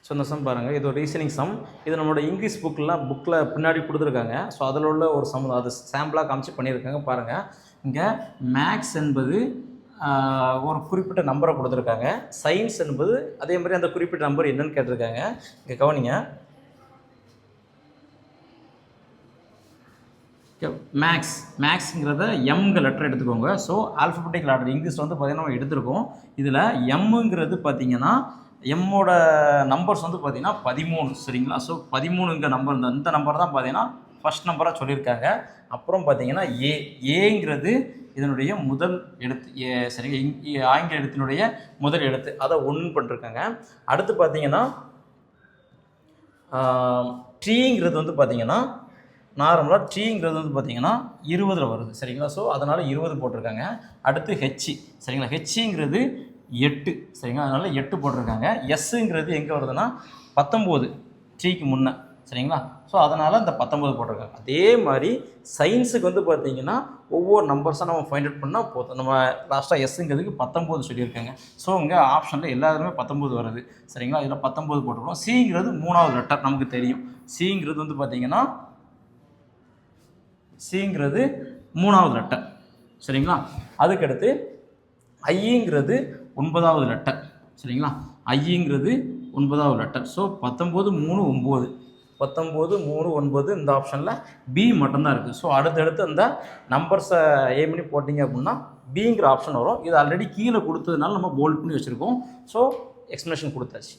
So இந்த some பாருங்கள், இது ஒரு ரீசனிங் சம். இது நம்மளோட இங்கிலீஷ் புக்கில் பின்னாடி கொடுத்துருக்காங்க. ஸோ அதில் உள்ள ஒரு சம் அது சாம்பிளாக காமிச்சு பண்ணியிருக்காங்க. பாருங்கள், இங்கே மேக்ஸ் என்பது ஒரு குறிப்பிட்ட நம்பரை கொடுத்துருக்காங்க. சயின்ஸ் என்பது அதே மாதிரி அந்த குறிப்பிட்ட நம்பர் என்னன்னு கேட்டிருக்காங்க. இங்கே கவனிங்க, மேக்ஸுங்கிறத எம்ங்க லெட்டர் எடுத்துக்கோங்க. ஸோ ஆல்ஃபபெட்டிக்கல் ஆர்டர் இங்கிலீஷில் வந்து பார்த்திங்கன்னா நம்ம எடுத்துருக்கோம். இதில் எம்முங்கிறது பார்த்திங்கன்னா எம்மோட நம்பர்ஸ் வந்து பார்த்திங்கன்னா 13, சரிங்களா? ஸோ 13ங்க நம்பர், இந்த நம்பர் தான் பார்த்திங்கன்னா ஃபஸ்ட் நம்பராக சொல்லியிருக்காங்க. அப்புறம் பார்த்திங்கன்னா ஏங்கிறது இதனுடைய முதல் எழுத்து, சரிங்க, ஆங்கில எழுத்தினுடைய முதல் எழுத்து, அதை 1 பண்ணிருக்காங்க. அடுத்து பார்த்திங்கன்னா ட்ரீங்கிறது வந்து பார்த்திங்கன்னா நார்மலாக ட்ரீங்கிறது வந்து பார்த்திங்கன்னா 20 வருது, சரிங்களா? ஸோ அதனால் 20 போட்டிருக்காங்க. அடுத்து ஹெச், சரிங்களா? ஹெச்ங்கிறது 8, சரிங்களா? அதனால் 8 போட்டிருக்காங்க. எஸ்ஸுங்கிறது எங்கே வருதுன்னா 19, ட்ரீக்கு முன்னே, சரிங்களா? ஸோ அதனால் இந்த 19 போட்டிருக்காங்க. அதே மாதிரி சயின்ஸுக்கு வந்து பார்த்திங்கன்னா ஒவ்வொரு நம்பர்ஸாக நம்ம ஃபைண்ட் அவுட் பண்ணால் போதும். நம்ம லாஸ்ட்டாக எஸ்ஸுங்கிறதுக்கு 19 சொல்லியிருக்காங்க. ஸோ இங்கே ஆப்ஷனில் எல்லாருமே 19 வருது, சரிங்களா? இதில் 19 போட்டிருக்கோம். சிங்கிறது 3வது லெட்டர் நமக்கு தெரியும். சிங்கிறது வந்து பார்த்திங்கன்னா சிங்கிறது 3வது லெட்டர், சரிங்களா? அதுக்கடுத்து ஐங்கிறது 9வது லெட்டர், சரிங்களா? ஐங்கிறது 9வது லெட்டர். ஸோ 19, 3, 9, 19, 3, 9 இந்த ஆப்ஷனில் பி மட்டும்தான் இருக்குது. ஸோ அடுத்தடுத்து அந்த நம்பர்ஸை ஏம் பண்ணி போட்டிங்க அப்படின்னா பிங்கிற ஆப்ஷன் வரும். இது ஆல்ரெடி கீழே கொடுத்ததுனால நம்ம போல்ட் பண்ணி வச்சுருக்கோம். ஸோ எக்ஸ்ப்ளனேஷன் கொடுத்தாச்சு.